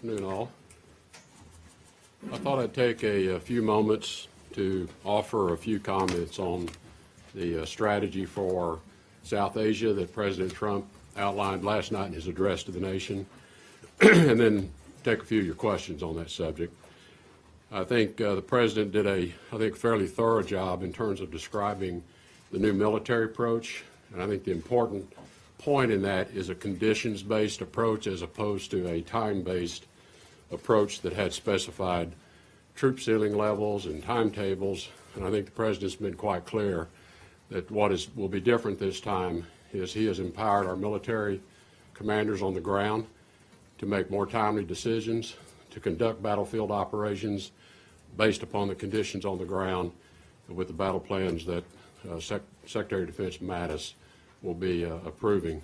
afternoon, all. I thought I'd take a few moments to offer a few comments on the strategy for South Asia that President Trump outlined last night in his address to the nation, and then take a few of your questions on that subject. I think the President did a fairly thorough job in terms of describing the new military approach, and I think the important point in that is a conditions-based approach as opposed to a time-based approach that had specified troop ceiling levels and timetables. And I think the President's been quite clear that what will be different this time is he has empowered our military commanders on the ground to make more timely decisions, to conduct battlefield operations based upon the conditions on the ground with the battle plans that Secretary of Defense Mattis will be approving.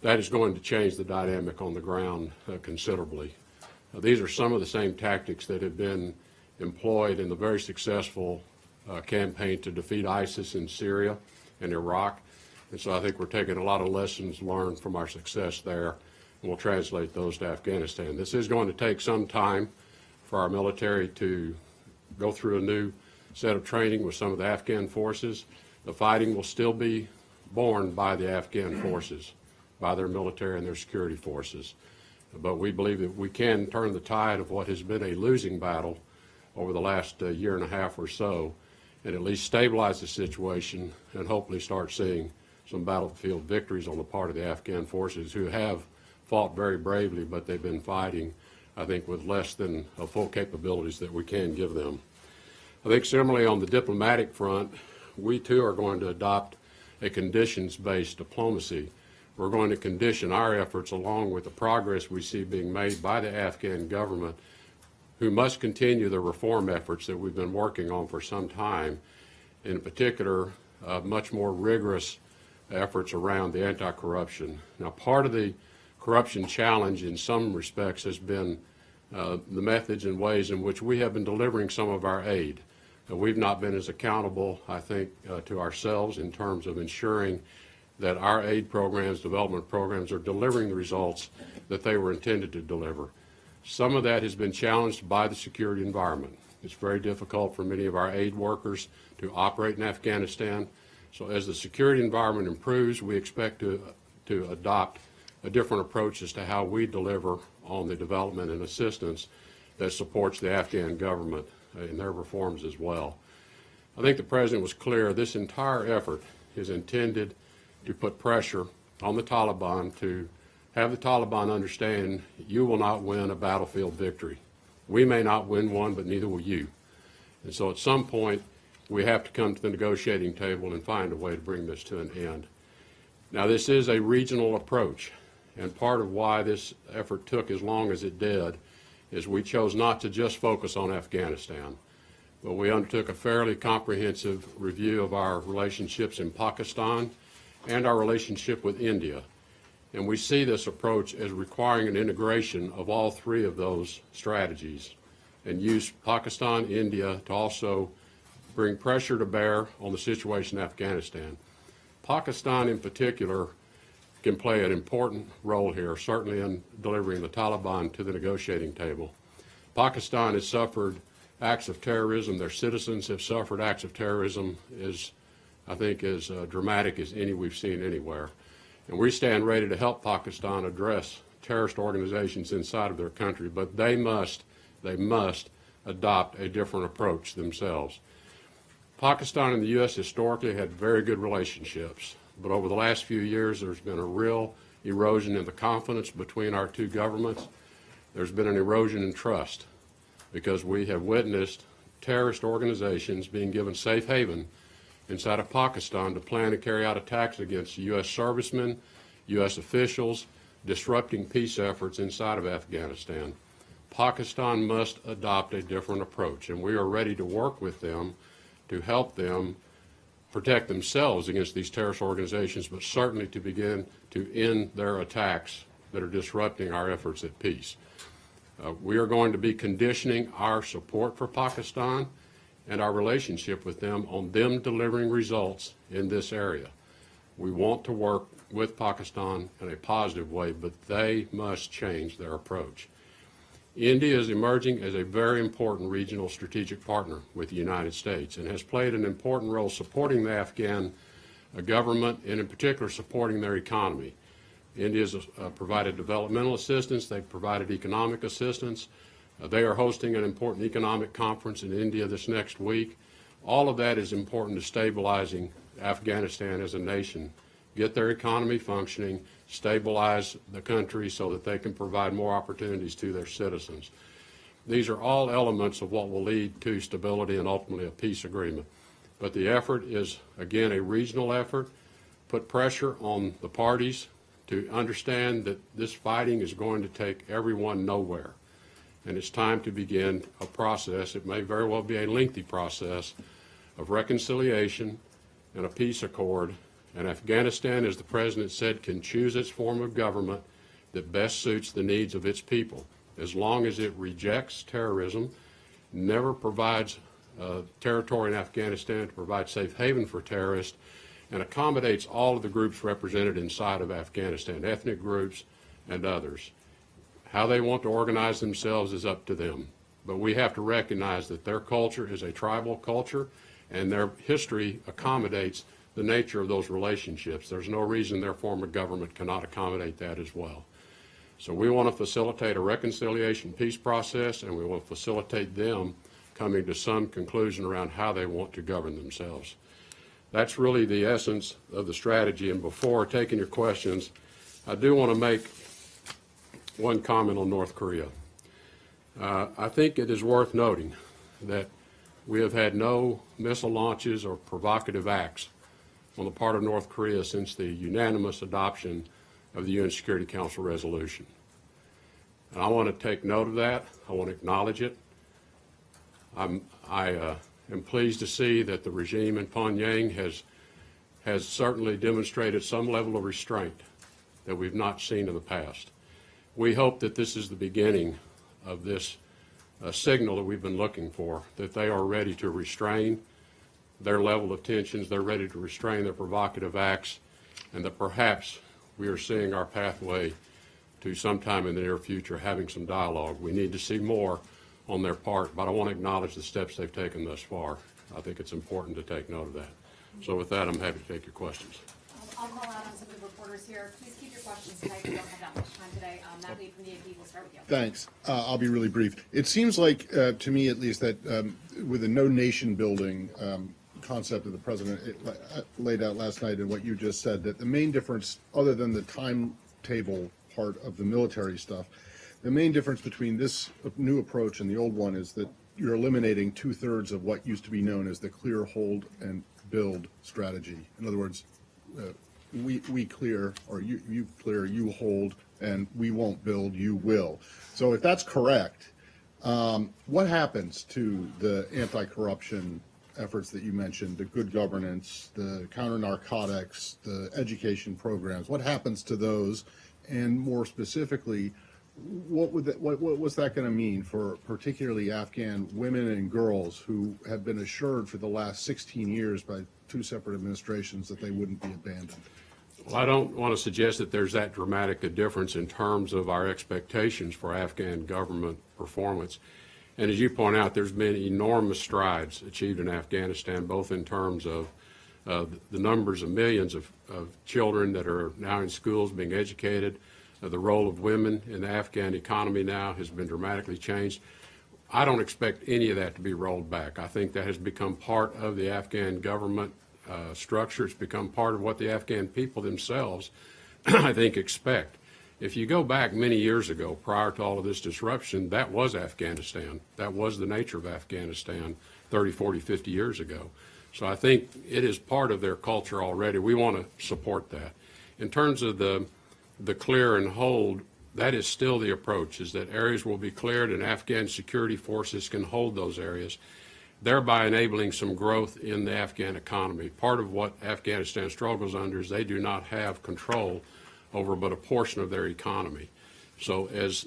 That is going to change the dynamic on the ground considerably. These are some of the same tactics that have been employed in the very successful campaign to defeat ISIS in Syria and Iraq. And so I think we're taking a lot of lessons learned from our success there, and we'll translate those to Afghanistan. This is going to take some time for our military to go through a new set of training with some of the Afghan forces. The fighting will still be borne by the Afghan forces, by their military and their security forces. But we believe that we can turn the tide of what has been a losing battle over the last year and a half or so, and at least stabilize the situation and hopefully start seeing some battlefield victories on the part of the Afghan forces, who have fought very bravely, but they've been fighting, I think, with less than full capabilities that we can give them. I think similarly on the diplomatic front, we too are going to adopt a conditions-based diplomacy. We're going to condition our efforts along with the progress we see being made by the Afghan government, who must continue the reform efforts that we've been working on for some time, in particular much more rigorous efforts around the anti-corruption. Now, part of the corruption challenge in some respects has been the methods and ways in which we have been delivering some of our aid. We've not been as accountable, I think, to ourselves in terms of ensuring that our aid programs, development programs, are delivering the results that they were intended to deliver. Some of that has been challenged by the security environment. It's very difficult for many of our aid workers to operate in Afghanistan. So as the security environment improves, we expect to adopt a different approach as to how we deliver on the development and assistance that supports the Afghan government in their reforms as well. I think the President was clear this entire effort is intended to put pressure on the Taliban, to have the Taliban understand you will not win a battlefield victory. We may not win one, but neither will you. And so at some point, we have to come to the negotiating table and find a way to bring this to an end. Now, this is a regional approach, and part of why this effort took as long as it did is we chose not to just focus on Afghanistan, but we undertook a fairly comprehensive review of our relationships in Pakistan and our relationship with India. And we see this approach as requiring an integration of all three of those strategies, and use Pakistan, India to also bring pressure to bear on the situation in Afghanistan. Pakistan in particular can play an important role here, certainly in delivering the Taliban to the negotiating table. Pakistan has suffered acts of terrorism. Their citizens have suffered acts of terrorism as dramatic as any we've seen anywhere. And we stand ready to help Pakistan address terrorist organizations inside of their country, but they must adopt a different approach themselves. Pakistan and the U.S. historically had very good relationships, but over the last few years there's been a real erosion in the confidence between our two governments. There's been an erosion in trust because we have witnessed terrorist organizations being given safe haven inside of Pakistan to plan and carry out attacks against U.S. servicemen, U.S. officials, disrupting peace efforts inside of Afghanistan. Pakistan must adopt a different approach, and we are ready to work with them to help them protect themselves against these terrorist organizations, but certainly to begin to end their attacks that are disrupting our efforts at peace. We are going to be conditioning our support for Pakistan and our relationship with them on them delivering results in this area. We want to work with Pakistan in a positive way, but they must change their approach. India is emerging as a very important regional strategic partner with the United States and has played an important role supporting the Afghan government and in particular supporting their economy. India has provided developmental assistance, they've provided economic assistance. They are hosting an important economic conference in India this next week. All of that is important to stabilizing Afghanistan as a nation, get their economy functioning, stabilize the country so that they can provide more opportunities to their citizens. These are all elements of what will lead to stability and ultimately a peace agreement. But the effort is, again, a regional effort. Put pressure on the parties to understand that this fighting is going to take everyone nowhere. And it's time to begin a process. It may very well be a lengthy process of reconciliation and a peace accord. And Afghanistan, as the President said, can choose its form of government that best suits the needs of its people. As long as it rejects terrorism, never provides territory in Afghanistan to provide safe haven for terrorists, and accommodates all of the groups represented inside of Afghanistan, ethnic groups and others. How they want to organize themselves is up to them. But we have to recognize that their culture is a tribal culture, and their history accommodates the nature of those relationships. There's no reason their form of government cannot accommodate that as well. So we want to facilitate a reconciliation peace process, and we want to facilitate them coming to some conclusion around how they want to govern themselves. That's really the essence of the strategy. And before taking your questions, I do want to make one comment on North Korea. I think it is worth noting that we have had no missile launches or provocative acts on the part of North Korea since the unanimous adoption of the UN Security Council resolution. And I want to take note of that. I want to acknowledge it. I am pleased to see that the regime in Pyongyang has certainly demonstrated some level of restraint that we've not seen in the past. We hope that this is the beginning of this signal that we've been looking for, that they are ready to restrain their level of tensions, they're ready to restrain their provocative acts, and that perhaps we are seeing our pathway to sometime in the near future having some dialogue. We need to see more on their part, but I want to acknowledge the steps they've taken thus far. I think it's important to take note of that. So with that, I'm happy to take your questions. I'll call out on some of the reporters here. Please keep your questions tight. We don't have that much time today. Matt Lee from the AP will start with you. Thanks. I'll be really brief. It seems like, to me at least, that with the no nation building concept that the President laid out last night and what you just said, that the main difference, other than the timetable part of the military stuff, the main difference between this new approach and the old one is that you're eliminating 2/3 of what used to be known as the clear, hold, and build strategy. In other words, we clear, or you clear, you hold, and we won't build, you will. So if that's correct, what happens to the anti-corruption efforts that you mentioned, the good governance, the counter-narcotics, the education programs? What happens to those? And more specifically, what's that going to mean for particularly Afghan women and girls who have been assured for the last 16 years by two separate administrations that they wouldn't be abandoned? Well, I don't want to suggest that there's that dramatic a difference in terms of our expectations for Afghan government performance. And as you point out, there's been enormous strides achieved in Afghanistan, both in terms of the numbers of millions of children that are now in schools being educated. The role of women in the Afghan economy now has been dramatically changed. I don't expect any of that to be rolled back. I think that has become part of the Afghan government structure. It's become part of what the Afghan people themselves, I think, expect. If you go back many years ago, prior to all of this disruption, that was Afghanistan. That was the nature of Afghanistan 30, 40, 50 years ago. So I think it is part of their culture already. We want to support that. In terms of the clear and hold, that is still the approach, is that areas will be cleared and Afghan security forces can hold those areas, thereby enabling some growth in the Afghan economy. Part of what Afghanistan struggles under is they do not have control over but a portion of their economy. So as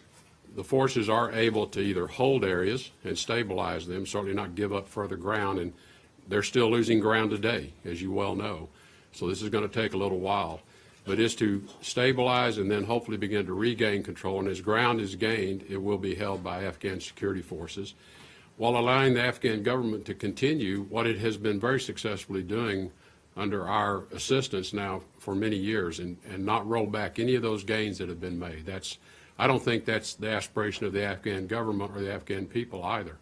the forces are able to either hold areas and stabilize them, certainly not give up further ground, and they're still losing ground today, as you well know. So this is going to take a little while. but is to stabilize and then hopefully begin to regain control. And as ground is gained, it will be held by Afghan security forces, while allowing the Afghan government to continue what it has been very successfully doing under our assistance now for many years, and not roll back any of those gains that have been made. I don't think that's the aspiration of the Afghan government or the Afghan people either.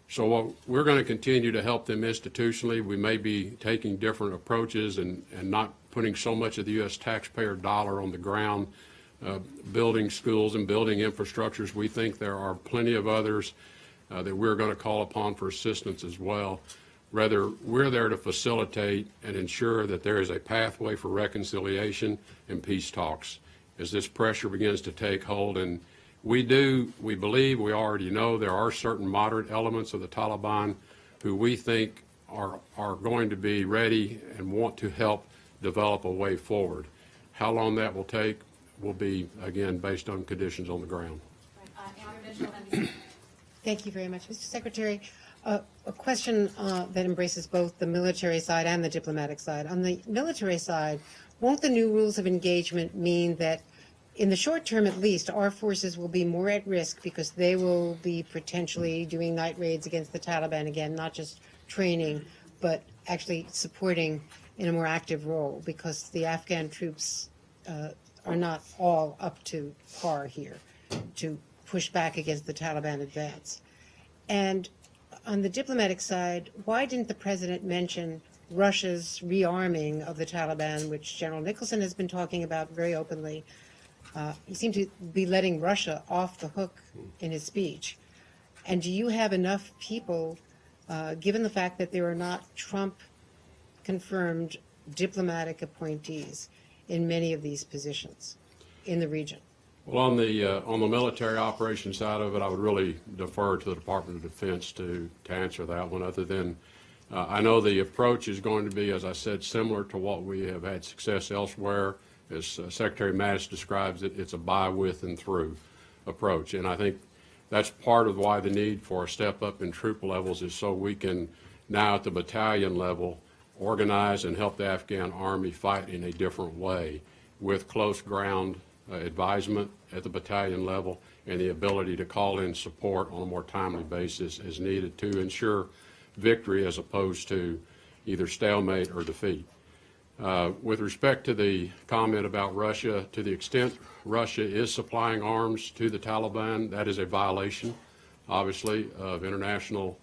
So we're going to continue to help them institutionally. We may be taking different approaches and not putting so much of the U.S. taxpayer dollar on the ground, building schools and building infrastructures. We think there are plenty of others that we're going to call upon for assistance as well. Rather, we're there to facilitate and ensure that there is a pathway for reconciliation and peace talks as this pressure begins to take hold. And we believe, we already know there are certain moderate elements of the Taliban who we think are going to be ready and want to help develop a way forward. How long that will take will be, again, based on conditions on the ground. Thank you very much. Mr. Secretary, a question that embraces both the military side and the diplomatic side. On the military side, won't the new rules of engagement mean that in the short term, at least, our forces will be more at risk because they will be potentially doing night raids against the Taliban again, not just training, but actually supporting in a more active role, because the Afghan troops are not all up to par here to push back against the Taliban advance. And on the diplomatic side, why didn't the president mention Russia's rearming of the Taliban, which General Nicholson has been talking about very openly? He seemed to be letting Russia off the hook in his speech. And do you have enough people, given the fact that there are not Trump-confirmed diplomatic appointees in many of these positions in the region? Well, on the military operations side of it, I would really defer to the Department of Defense to answer that one, other than I know the approach is going to be, as I said, similar to what we have had success elsewhere. As Secretary Mattis describes it, it's a by, with, and through approach. And I think that's part of why the need for a step up in troop levels is so we can now at the battalion level organize and help the Afghan Army fight in a different way with close ground advisement at the battalion level and the ability to call in support on a more timely basis as needed to ensure victory as opposed to either stalemate or defeat. With respect to the comment about Russia, to the extent Russia is supplying arms to the Taliban, that is a violation, obviously, of international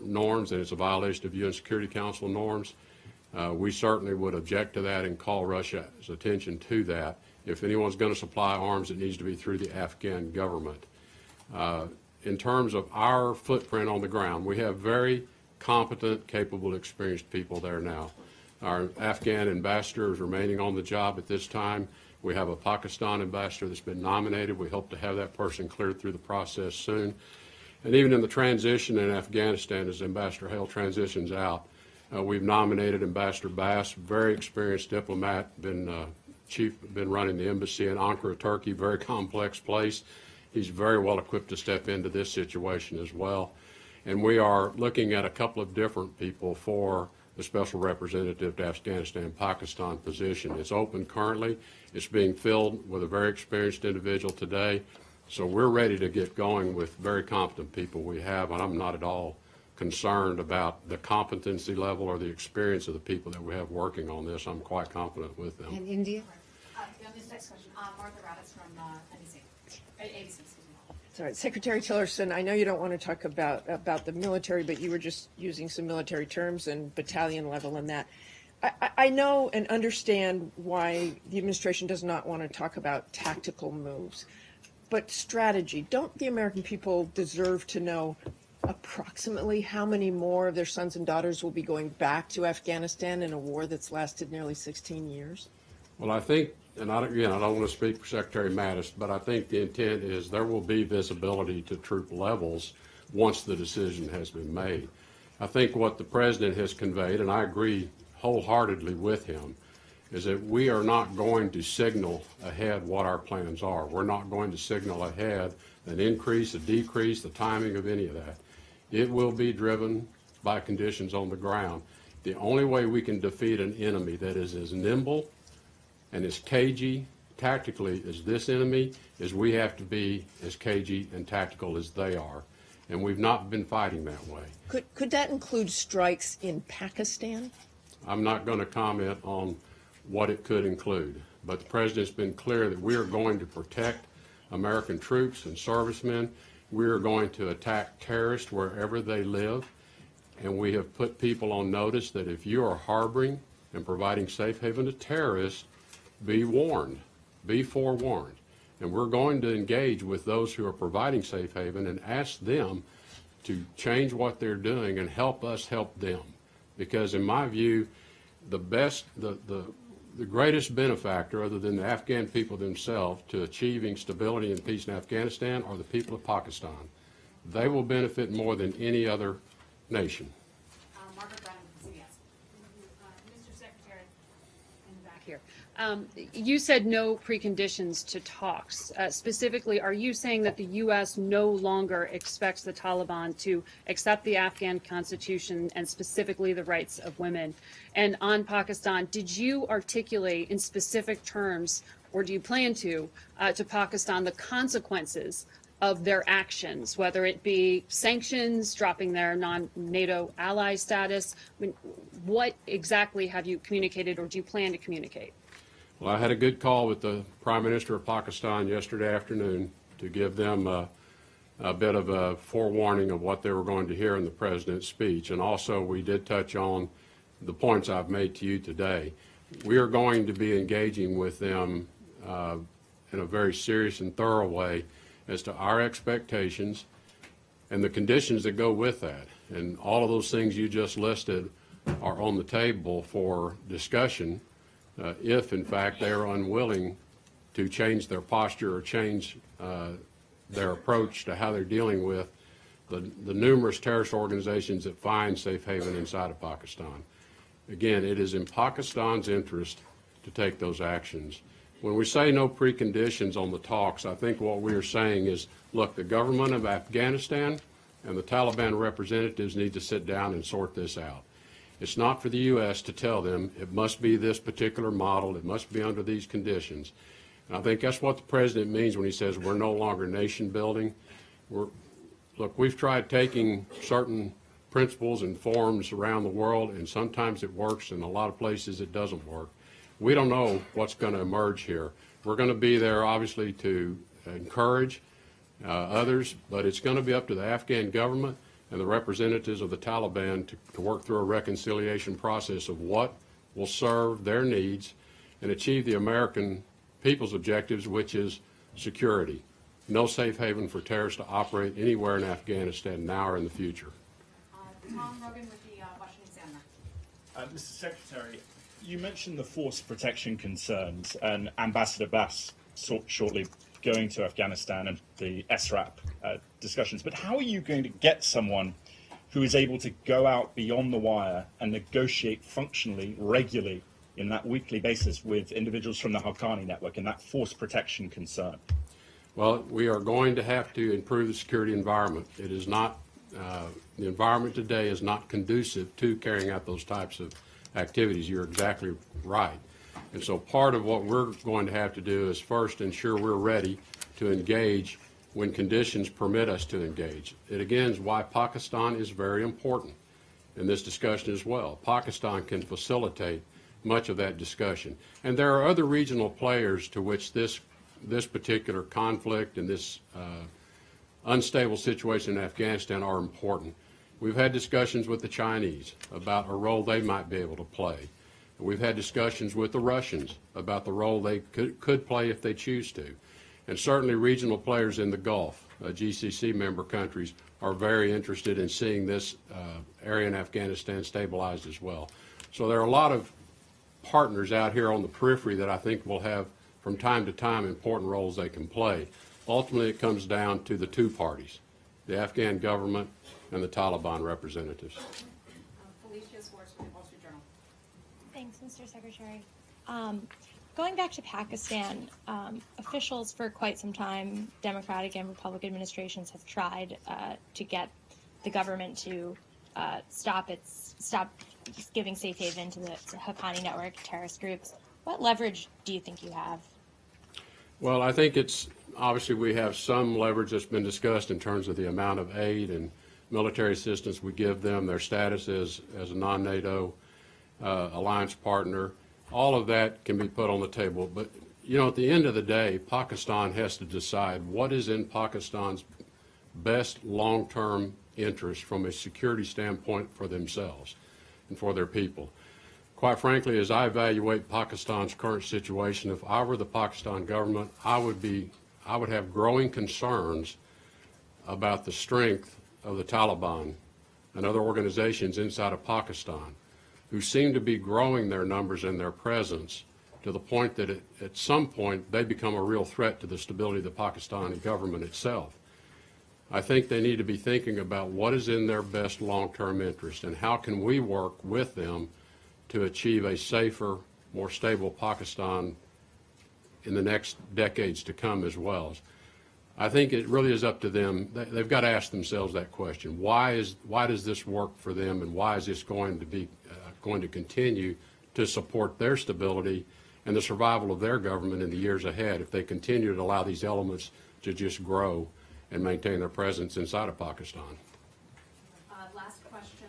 norms, and it's a violation of UN Security Council norms. We certainly would object to that and call Russia's attention to that. If anyone's going to supply arms, it needs to be through the Afghan government. In terms of our footprint on the ground, we have very competent, capable, experienced people there now. Our Afghan ambassador is remaining on the job at this time. We have a Pakistan ambassador that's been nominated. We hope to have that person cleared through the process soon. And even in the transition in Afghanistan, as Ambassador Hale transitions out, we've nominated Ambassador Bass, very experienced diplomat, been running the embassy in Ankara, Turkey, very complex place. He's very well equipped to step into this situation as well. And we are looking at a couple of different people for the Special Representative to Afghanistan Pakistan position. It's open currently. It's being filled with a very experienced individual today. So we're ready to get going with very competent people we have, and I'm not at all concerned about the competency level or the experience of the people that we have working on this. I'm quite confident with them. And India? This next question, Martha Raddatz from ABC. Sorry, Secretary Tillerson, I know you don't want to talk about the military, but you were just using some military terms and battalion level and that. I know and understand why the administration does not want to talk about tactical moves, but strategy. Don't the American people deserve to know approximately how many more of their sons and daughters will be going back to Afghanistan in a war that's lasted nearly 16 years? Well, I think, and I don't want to speak for Secretary Mattis, but I think the intent is there will be visibility to troop levels once the decision has been made. I think what the President has conveyed, and I agree wholeheartedly with him, is that we are not going to signal ahead what our plans are. We're not going to signal ahead an increase, a decrease, the timing of any of that. It will be driven by conditions on the ground. The only way we can defeat an enemy that is as nimble and as cagey tactically as this enemy is, we have to be as cagey and tactical as they are. And we've not been fighting that way. Could that include strikes in Pakistan? I'm not going to comment on what it could include, but the President's been clear that we are going to protect American troops and servicemen. We are going to attack terrorists wherever they live, and we have put people on notice that if you are harboring and providing safe haven to terrorists, be warned, be forewarned. And we're going to engage with those who are providing safe haven and ask them to change what they're doing and help us help them. Because in my view, the greatest benefactor, other than the Afghan people themselves, to achieving stability and peace in Afghanistan are the people of Pakistan. They will benefit more than any other nation. Margaret Brennan from CBS. Mr. Secretary, in the back here. You said no preconditions to talks. Specifically, are you saying that the U.S. no longer expects the Taliban to accept the Afghan constitution and specifically the rights of women? And on Pakistan, did you articulate in specific terms, or do you plan to Pakistan the consequences of their actions, whether it be sanctions, dropping their non-NATO ally status? I mean, what exactly have you communicated, or do you plan to communicate? Well, I had a good call with the Prime Minister of Pakistan yesterday afternoon to give them a bit of a forewarning of what they were going to hear in the President's speech. And also, we did touch on the points I've made to you today. We are going to be engaging with them in a very serious and thorough way as to our expectations and the conditions that go with that. And all of those things you just listed are on the table for discussion if, in fact, they are unwilling to change their posture or change their approach to how they're dealing with the numerous terrorist organizations that find safe haven inside of Pakistan. Again, it is in Pakistan's interest to take those actions. When we say no preconditions on the talks, I think what we are saying is, look, the government of Afghanistan and the Taliban representatives need to sit down and sort this out. It's not for the U.S. to tell them it must be this particular model, it must be under these conditions. And I think that's what the President means when he says we're no longer nation building. Look, we've tried taking certain principles and forms around the world, and sometimes it works, and a lot of places it doesn't work. We don't know what's going to emerge here. We're going to be there, obviously, to encourage others, but it's going to be up to the Afghan government and the representatives of the Taliban to work through a reconciliation process of what will serve their needs and achieve the American people's objectives, which is security. No safe haven for terrorists to operate anywhere in Afghanistan now or in the future. Tom Rogan with the Washington Examiner. Mr. Secretary, you mentioned the force protection concerns, and Ambassador Bass shortly going to Afghanistan and the SRAP discussions. But how are you going to get someone who is able to go out beyond the wire and negotiate functionally, regularly, in that weekly basis with individuals from the Haqqani network and that force protection concern? Well, we are going to have to improve the security environment. It is not, the environment today is not conducive to carrying out those types of activities. You're exactly right. And so part of what we're going to have to do is first ensure we're ready to engage when conditions permit us to engage. It again is why Pakistan is very important in this discussion as well. Pakistan can facilitate much of that discussion. And there are other regional players to which this particular conflict and this unstable situation in Afghanistan are important. We've had discussions with the Chinese about a role they might be able to play. We've had discussions with the Russians about the role they could play if they choose to. And certainly regional players in the Gulf, GCC member countries, are very interested in seeing this area in Afghanistan stabilized as well. So there are a lot of partners out here on the periphery that I think will have, from time to time, important roles they can play. Ultimately, it comes down to the two parties, the Afghan government and the Taliban representatives. Felicia Swartz from the Wall Street Journal. Thanks, Mr. Secretary. Going back to Pakistan, officials for quite some time, Democratic and Republican administrations, have tried to get the government to stop giving safe haven to the Haqqani network terrorist groups. What leverage do you think you have? Well, I think it's, obviously we have some leverage that's been discussed in terms of the amount of aid and military assistance we give them, their status as a non-NATO alliance partner. All of that can be put on the table. But, you know, at the end of the day, Pakistan has to decide what is in Pakistan's best long-term interest from a security standpoint for themselves and for their people. Quite frankly, as I evaluate Pakistan's current situation, if I were the Pakistan government, I would have growing concerns about the strength of the Taliban and other organizations inside of Pakistan who seem to be growing their numbers and their presence to the point that at some point they become a real threat to the stability of the Pakistani government itself. I think they need to be thinking about what is in their best long-term interest and how can we work with them to achieve a safer, more stable Pakistan in the next decades to come as well. I think it really is up to them. They've got to ask themselves that question. Why does this work for them, and why is this going to continue to support their stability and the survival of their government in the years ahead if they continue to allow these elements to just grow and maintain their presence inside of Pakistan? Last question.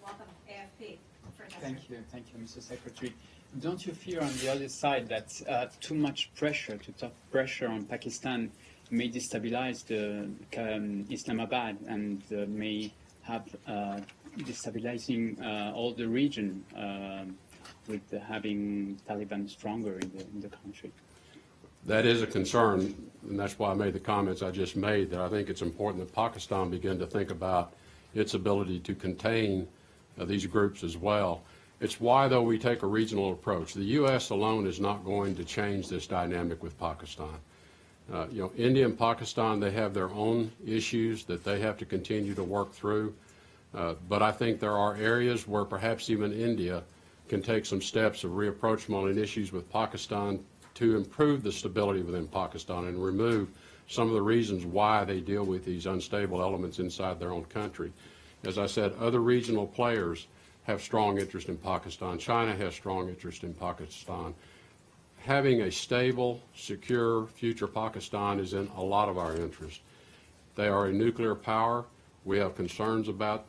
Welcome, AFP. Thank you, Mr. Secretary. Don't you fear on the other side that too much pressure, pressure on Pakistan may destabilize Islamabad and may have destabilizing all the region with having Taliban stronger in the country? That is a concern, and that's why I made the comments I just made, that I think it's important that Pakistan begin to think about its ability to contain these groups as well. It's why, though, we take a regional approach. The U.S. alone is not going to change this dynamic with Pakistan. You know, India and Pakistan, they have their own issues that they have to continue to work through. But I think there are areas where perhaps even India can take some steps of reapproachment on issues with Pakistan to improve the stability within Pakistan and remove some of the reasons why they deal with these unstable elements inside their own country. As I said, other regional players have strong interest in Pakistan. China has strong interest in Pakistan. Having a stable, secure future Pakistan is in a lot of our interest. They are a nuclear power. We have concerns about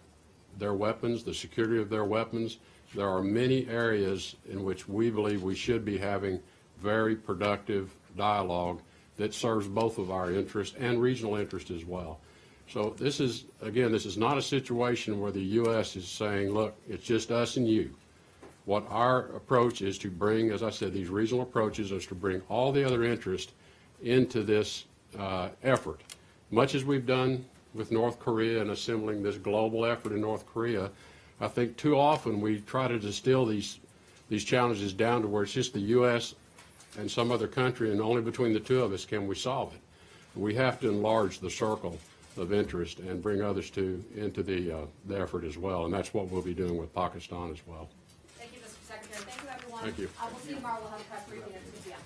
their weapons, the security of their weapons. There are many areas in which we believe we should be having very productive dialogue that serves both of our interests and regional interest as well. So this is, again, this is not a situation where the U.S. is saying, look, it's just us and you. What our approach is to bring, as I said, these regional approaches is to bring all the other interest into this effort. Much as we've done with North Korea and assembling this global effort in North Korea, I think too often we try to distill these challenges down to where it's just the U.S. and some other country, and only between the two of us can we solve it. We have to enlarge the circle of interest and bring others into the effort as well, and that's what we'll be doing with Pakistan as well. Thank you, Mr. Secretary. Thank you, everyone. Thank you. We'll see you tomorrow. We'll have a press briefing at 2 p.m.